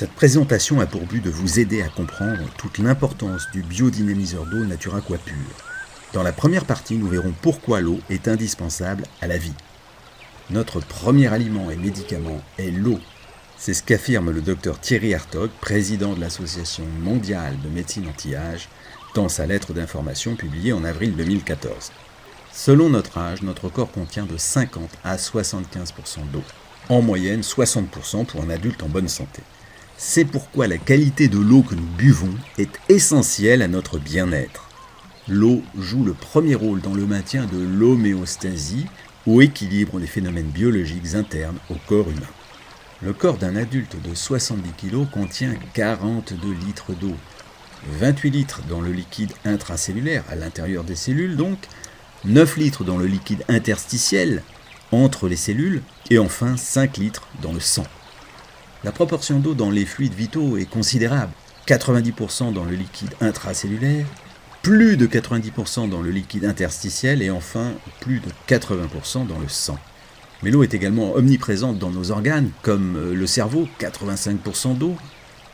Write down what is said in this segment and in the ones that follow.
Cette présentation a pour but de vous aider à comprendre toute l'importance du biodynamiseur d'eau Naturaqua Pure. Dans la première partie, nous verrons pourquoi l'eau est indispensable à la vie. Notre premier aliment et médicament est l'eau. C'est ce qu'affirme le docteur Thierry Hartog, président de l'Association mondiale de médecine anti-âge, dans sa lettre d'information publiée en avril 2014. Selon notre âge, notre corps contient de 50 à 75% d'eau. En moyenne, 60% pour un adulte en bonne santé. C'est pourquoi la qualité de l'eau que nous buvons est essentielle à notre bien-être. L'eau joue le premier rôle dans le maintien de l'homéostasie, ou équilibre des phénomènes biologiques internes au corps humain. Le corps d'un adulte de 70 kg contient 42 litres d'eau, 28 litres dans le liquide intracellulaire, à l'intérieur des cellules donc, 9 litres dans le liquide interstitiel, entre les cellules, et enfin 5 litres dans le sang. La proportion d'eau dans les fluides vitaux est considérable, 90% dans le liquide intracellulaire, plus de 90% dans le liquide interstitiel et enfin plus de 80% dans le sang. Mais l'eau est également omniprésente dans nos organes, comme le cerveau, 85% d'eau,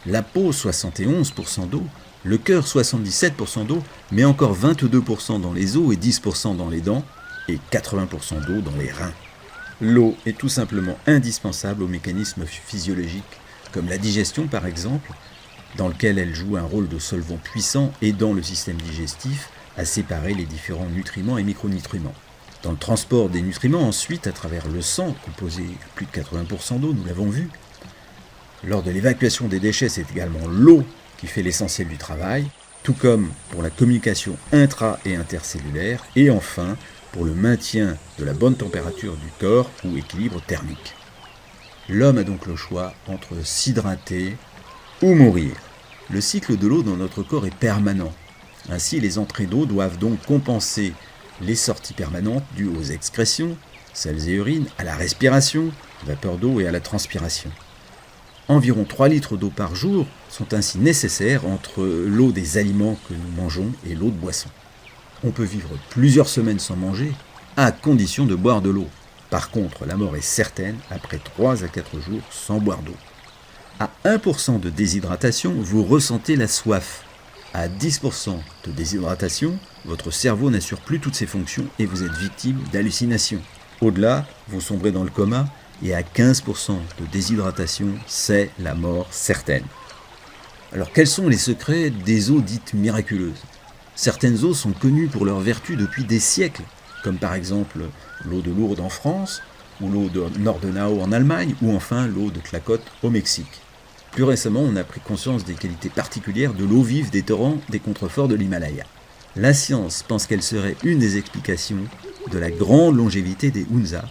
la peau, 71% d'eau, le cœur, 77% d'eau, mais encore 22% dans les os et 10% dans les dents, et 80% d'eau dans les reins. L'eau est tout simplement indispensable aux mécanismes physiologiques, comme la digestion par exemple, dans lequel elle joue un rôle de solvant puissant aidant le système digestif à séparer les différents nutriments et micronutriments. Dans le transport des nutriments ensuite à travers le sang, composé à plus de 80% d'eau, nous l'avons vu. Lors de l'évacuation des déchets, c'est également l'eau qui fait l'essentiel du travail, tout comme pour la communication intra- et intercellulaire, et enfin pour le maintien de la bonne température du corps ou équilibre thermique. L'homme a donc le choix entre s'hydrater ou mourir. Le cycle de l'eau dans notre corps est permanent. Ainsi, les entrées d'eau doivent donc compenser les sorties permanentes dues aux excrétions, selles et urines, à la respiration, vapeur d'eau et à la transpiration. Environ 3 litres d'eau par jour sont ainsi nécessaires entre l'eau des aliments que nous mangeons et l'eau de boisson. On peut vivre plusieurs semaines sans manger, à condition de boire de l'eau. Par contre, la mort est certaine après 3 à 4 jours sans boire d'eau. À 1% de déshydratation, vous ressentez la soif. À 10% de déshydratation, votre cerveau n'assure plus toutes ses fonctions et vous êtes victime d'hallucinations. Au-delà, vous sombrez dans le coma et à 15% de déshydratation, c'est la mort certaine. Alors quels sont les secrets des eaux dites miraculeuses ? Certaines eaux sont connues pour leurs vertus depuis des siècles, comme par exemple l'eau de Lourdes en France, ou l'eau de Nordenau en Allemagne, ou enfin l'eau de Tlacote au Mexique. Plus récemment, on a pris conscience des qualités particulières de l'eau vive des torrents des contreforts de l'Himalaya. La science pense qu'elle serait une des explications de la grande longévité des Hunza,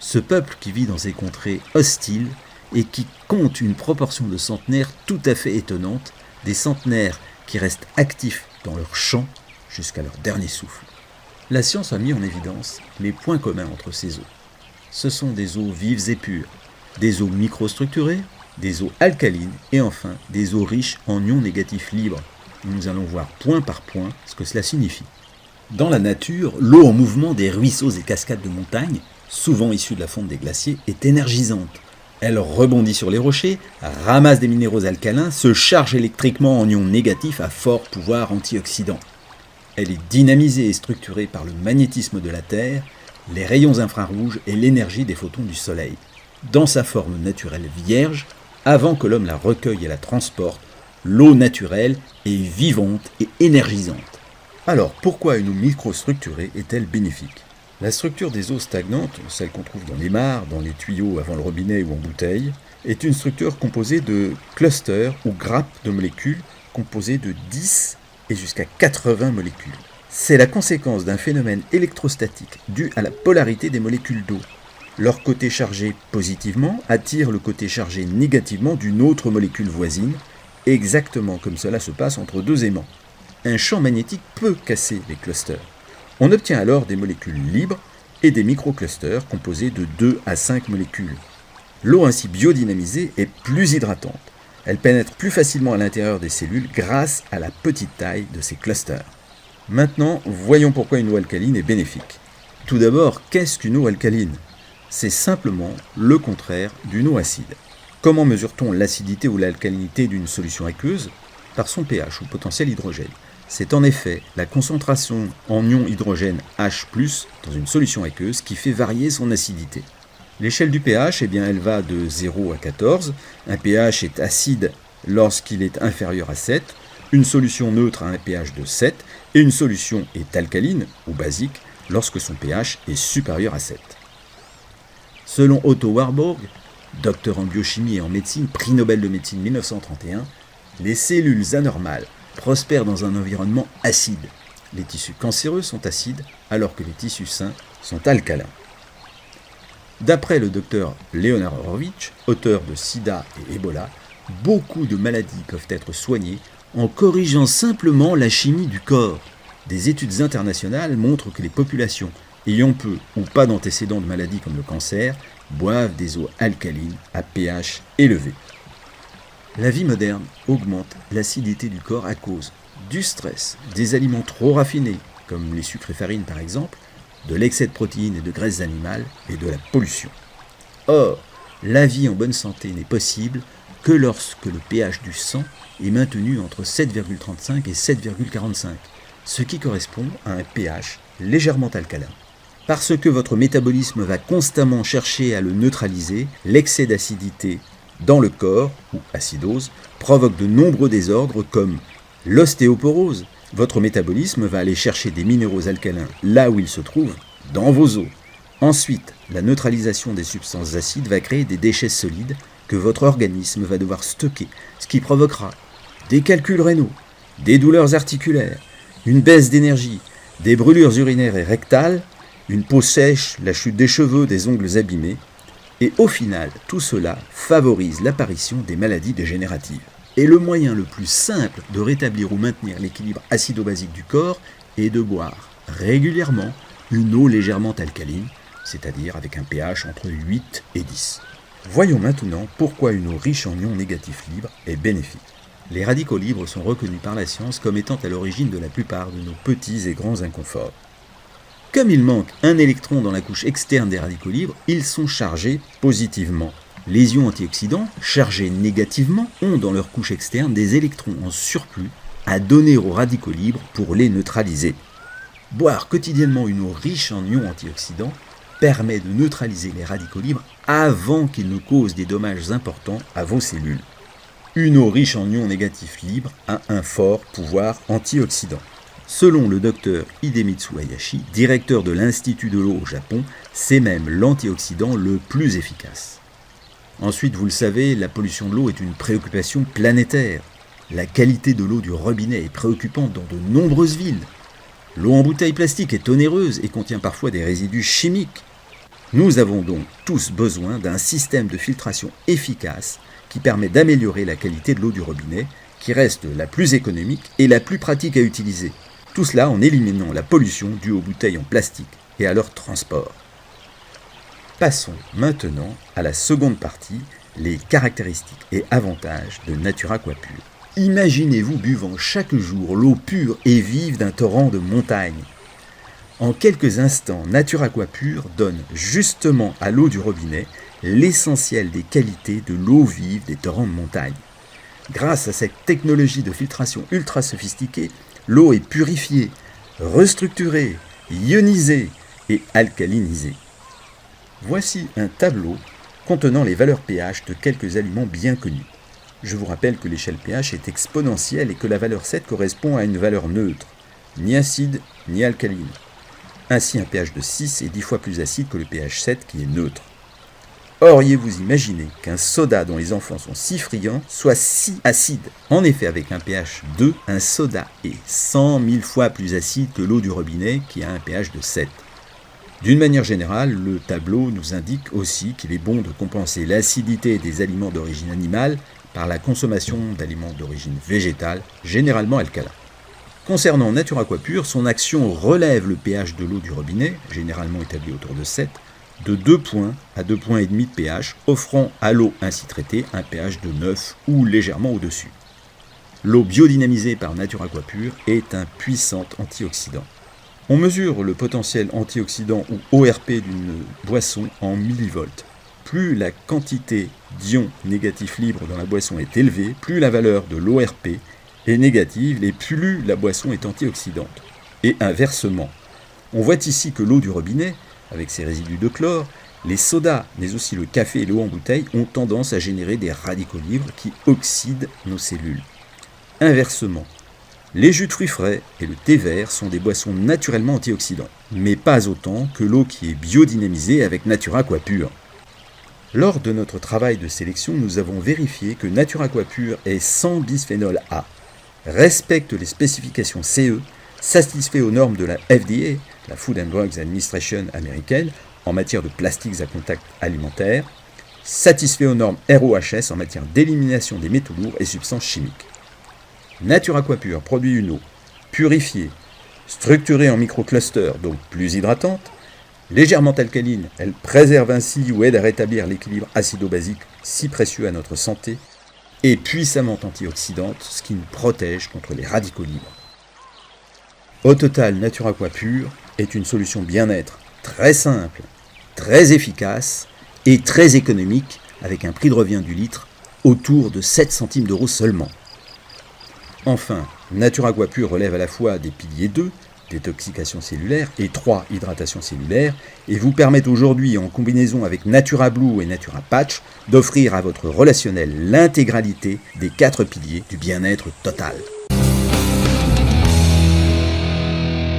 ce peuple qui vit dans ces contrées hostiles et qui compte une proportion de centenaires tout à fait étonnante, des centenaires qui restent actifs dans leur champ jusqu'à leur dernier souffle. La science a mis en évidence les points communs entre ces eaux. Ce sont des eaux vives et pures, des eaux microstructurées, des eaux alcalines et enfin des eaux riches en ions négatifs libres. Nous allons voir point par point ce que cela signifie. Dans la nature, l'eau en mouvement des ruisseaux et cascades de montagne, souvent issue de la fonte des glaciers, est énergisante. Elle rebondit sur les rochers, ramasse des minéraux alcalins, se charge électriquement en ions négatifs à fort pouvoir antioxydant. Elle est dynamisée et structurée par le magnétisme de la Terre, les rayons infrarouges et l'énergie des photons du Soleil. Dans sa forme naturelle vierge, avant que l'homme la recueille et la transporte, l'eau naturelle est vivante et énergisante. Alors pourquoi une eau microstructurée est-elle bénéfique ? La structure des eaux stagnantes, celle qu'on trouve dans les mares, dans les tuyaux avant le robinet ou en bouteille, est une structure composée de clusters ou grappes de molécules composées de 10 et jusqu'à 80 molécules. C'est la conséquence d'un phénomène électrostatique dû à la polarité des molécules d'eau. Leur côté chargé positivement attire le côté chargé négativement d'une autre molécule voisine, exactement comme cela se passe entre deux aimants. Un champ magnétique peut casser les clusters. On obtient alors des molécules libres et des microclusters composés de 2 à 5 molécules. L'eau ainsi biodynamisée est plus hydratante. Elle pénètre plus facilement à l'intérieur des cellules grâce à la petite taille de ces clusters. Maintenant, voyons pourquoi une eau alcaline est bénéfique. Tout d'abord, qu'est-ce qu'une eau alcaline ? C'est simplement le contraire d'une eau acide. Comment mesure-t-on l'acidité ou l'alcalinité d'une solution aqueuse ? Par son pH ou potentiel hydrogène. C'est en effet la concentration en ion hydrogène H+, dans une solution aqueuse qui fait varier son acidité. L'échelle du pH, elle va de 0 à 14. Un pH est acide lorsqu'il est inférieur à 7. Une solution neutre a un pH de 7. Et une solution est alcaline ou basique lorsque son pH est supérieur à 7. Selon Otto Warburg, docteur en biochimie et en médecine, prix Nobel de médecine 1931, les cellules anormales prospèrent dans un environnement acide. Les tissus cancéreux sont acides alors que les tissus sains sont alcalins. D'après le docteur Leonard Horvitch, auteur de Sida et Ebola, beaucoup de maladies peuvent être soignées en corrigeant simplement la chimie du corps. Des études internationales montrent que les populations ayant peu ou pas d'antécédents de maladies comme le cancer boivent des eaux alcalines à pH élevé. La vie moderne augmente l'acidité du corps à cause du stress, des aliments trop raffinés, comme les sucres et farines par exemple, de l'excès de protéines et de graisses animales et de la pollution. Or, la vie en bonne santé n'est possible que lorsque le pH du sang est maintenu entre 7,35 et 7,45, ce qui correspond à un pH légèrement alcalin. Parce que votre métabolisme va constamment chercher à le neutraliser, l'excès d'acidité dans le corps, ou acidose, provoque de nombreux désordres comme l'ostéoporose. Votre métabolisme va aller chercher des minéraux alcalins là où ils se trouvent, dans vos os. Ensuite, la neutralisation des substances acides va créer des déchets solides que votre organisme va devoir stocker, ce qui provoquera des calculs rénaux, des douleurs articulaires, une baisse d'énergie, des brûlures urinaires et rectales, une peau sèche, la chute des cheveux, des ongles abîmés, et au final, tout cela favorise l'apparition des maladies dégénératives. Et le moyen le plus simple de rétablir ou maintenir l'équilibre acido-basique du corps est de boire régulièrement une eau légèrement alcaline, c'est-à-dire avec un pH entre 8 et 10. Voyons maintenant pourquoi une eau riche en ions négatifs libres est bénéfique. Les radicaux libres sont reconnus par la science comme étant à l'origine de la plupart de nos petits et grands inconforts. Comme il manque un électron dans la couche externe des radicaux libres, ils sont chargés positivement. Les ions antioxydants, chargés négativement, ont dans leur couche externe des électrons en surplus à donner aux radicaux libres pour les neutraliser. Boire quotidiennement une eau riche en ions antioxydants permet de neutraliser les radicaux libres avant qu'ils ne causent des dommages importants à vos cellules. Une eau riche en ions négatifs libres a un fort pouvoir antioxydant. Selon le docteur Hidemitsu Hayashi, directeur de l'Institut de l'eau au Japon, c'est même l'antioxydant le plus efficace. Ensuite, vous le savez, la pollution de l'eau est une préoccupation planétaire. La qualité de l'eau du robinet est préoccupante dans de nombreuses villes. L'eau en bouteille plastique est onéreuse et contient parfois des résidus chimiques. Nous avons donc tous besoin d'un système de filtration efficace qui permet d'améliorer la qualité de l'eau du robinet, qui reste la plus économique et la plus pratique à utiliser. Tout cela en éliminant la pollution due aux bouteilles en plastique et à leur transport. Passons maintenant à la seconde partie, les caractéristiques et avantages de Natura Aqua Pure. Imaginez-vous buvant chaque jour l'eau pure et vive d'un torrent de montagne. En quelques instants, Natura Aqua Pure donne justement à l'eau du robinet l'essentiel des qualités de l'eau vive des torrents de montagne. Grâce à cette technologie de filtration ultra sophistiquée, l'eau est purifiée, restructurée, ionisée et alcalinisée. Voici un tableau contenant les valeurs pH de quelques aliments bien connus. Je vous rappelle que l'échelle pH est exponentielle et que la valeur 7 correspond à une valeur neutre, ni acide ni alcaline. Ainsi, un pH de 6 est 10 fois plus acide que le pH 7 qui est neutre. Auriez-vous imaginé qu'un soda dont les enfants sont si friands soit si acide ? En effet, avec un pH 2, un soda est 100 000 fois plus acide que l'eau du robinet qui a un pH de 7. D'une manière générale, le tableau nous indique aussi qu'il est bon de compenser l'acidité des aliments d'origine animale par la consommation d'aliments d'origine végétale, généralement alcalins. Concernant Natura Aqua Pure, son action relève le pH de l'eau du robinet, généralement établi autour de 7, de 2 points à 2,5 points de pH, offrant à l'eau ainsi traitée un pH de 9 ou légèrement au-dessus. L'eau biodynamisée par Natura Aqua Pure est un puissant antioxydant. On mesure le potentiel antioxydant ou ORP d'une boisson en millivolts. plus la quantité d'ions négatifs libres dans la boisson est élevée, plus la valeur de l'ORP est négative et plus la boisson est antioxydante. Et inversement, on voit ici que l'eau du robinet, avec ses résidus de chlore, les sodas, mais aussi le café et l'eau en bouteille, ont tendance à générer des radicaux libres qui oxydent nos cellules. Inversement, les jus de fruits frais et le thé vert sont des boissons naturellement antioxydantes, mais pas autant que l'eau qui est biodynamisée avec Natura Aqua Pure. Lors de notre travail de sélection, nous avons vérifié que Natura Aqua Pure est sans bisphénol A, respecte les spécifications CE, satisfait aux normes de la FDA, la Food and Drugs Administration américaine, en matière de plastiques à contact alimentaire, satisfait aux normes RoHS en matière d'élimination des métaux lourds et substances chimiques. Natura Aqua Pure produit une eau purifiée, structurée en microclusters, donc plus hydratante, légèrement alcaline, elle préserve ainsi ou aide à rétablir l'équilibre acido-basique si précieux à notre santé, et puissamment antioxydante, ce qui nous protège contre les radicaux libres. Au total, Natura Aqua Pure est une solution bien-être très simple, très efficace et très économique, avec un prix de revient du litre autour de 7 centimes d'euros seulement. Enfin, Natura Aqua Pure relève à la fois des piliers 2, détoxication cellulaire, et 3, hydratation cellulaire, et vous permet aujourd'hui, en combinaison avec Natura Blue et Natura Patch, d'offrir à votre relationnel l'intégralité des 4 piliers du bien-être total.